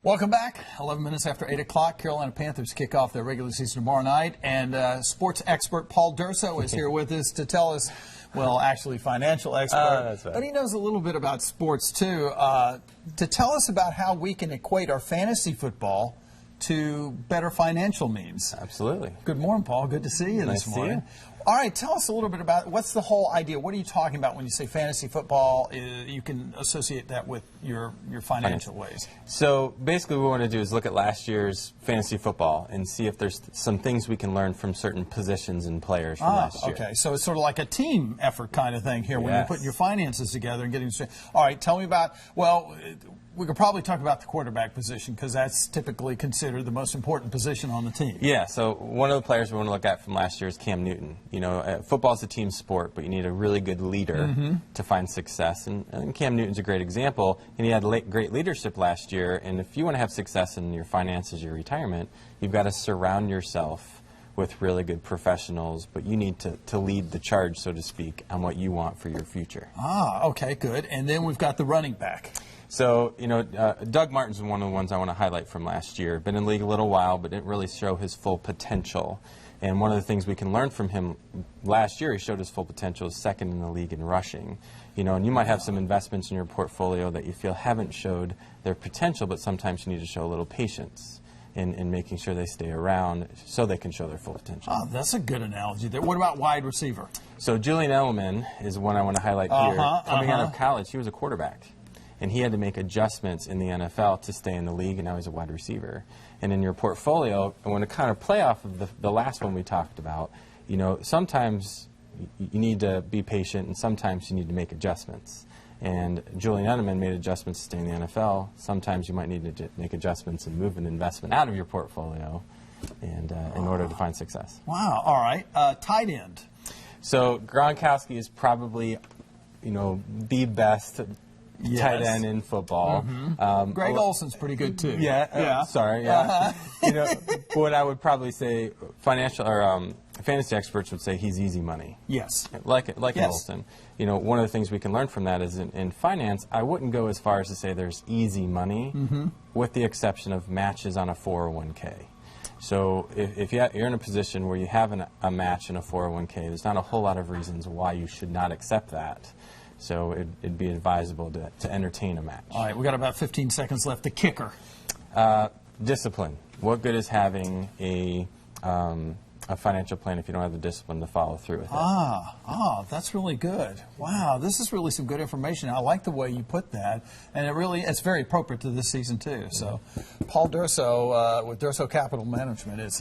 Welcome back. 11 minutes after 8 o'clock, Carolina Panthers kick off their regular season tomorrow night. And sports expert Paul Durso is here with us to tell us, well, actually financial expert, That's right. but he knows a little bit about sports too, to tell us about how we can equate our fantasy football to better financial means. Absolutely. Good morning, Paul. Good to see you Nice this to see morning. you. All right, tell us a little bit about what's the whole idea. What are you talking about when you say fantasy football? You can associate that with your financial ways. So basically what we want to do is look at last year's fantasy football and see if there's some things we can learn from certain positions and players from last year. Okay, so it's sort of like a team effort kind of thing here when you're Yes. putting your finances together and getting straight. All right, tell me about, well, we could probably talk about the quarterback position because that's typically considered the most important position on the team. Yeah, so one of the players we want to look at from last year is Cam Newton. You know, football is a team sport, but you need a really good leader to find success. And Cam Newton's a great example, and he had great leadership last year. And if you want to have success in your finances, your retirement, you've got to surround yourself with really good professionals, but you need to lead the charge, so to speak, on what you want for your future. Okay, good. And then we've got the running back. So, you know, Doug Martin's one of the ones I want to highlight from last year. Been in the league a little while, but didn't really show his full potential. And one of the things we can learn from him last year, he showed his full potential, is second in the league in rushing. You know, and you might have some investments in your portfolio that you feel haven't showed their potential, but sometimes you need to show a little patience in making sure they stay around so they can show their full potential. Oh, that's a good analogy there. What about wide receiver? So Julian Edelman is one I want to highlight here. Coming out of college, he was a quarterback. And he had to make adjustments in the NFL to stay in the league, and now he's a wide receiver. And in your portfolio, I want to kind of play off of the last one we talked about. You know, sometimes you need to be patient, and sometimes you need to make adjustments. And Julian Edelman made adjustments to stay in the NFL. Sometimes you might need to make adjustments and move an investment out of your portfolio and in order to find success. Wow, all right. Tight end. So Gronkowski is probably, you know, the best tight end in football. Greg Olson's pretty good too. Yeah. Sorry. Yeah. You know, what I would probably say, financial or fantasy experts would say he's easy money. Yes. Like Olson. You know, one of the things we can learn from that is in finance, I wouldn't go as far as to say there's easy money, with the exception of matches on a 401k. So if you're in a position where you have a match in a 401k, there's not a whole lot of reasons why you should not accept that. So it'd be advisable to entertain a match. All right, we got about 15 seconds left. The kicker. Discipline. What good is having a financial plan if you don't have the discipline to follow through with it? That's really good. Wow, this is really some good information. I like the way you put that, and it's very appropriate to this season too. So, Paul Durso with Durso Capital Management. It's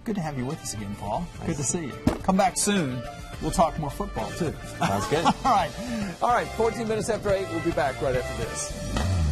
good to have you with us again, Paul. Good to see you. Come back soon. We'll talk more football too. Sounds good. All right. 14 minutes after 8. We'll be back right after this.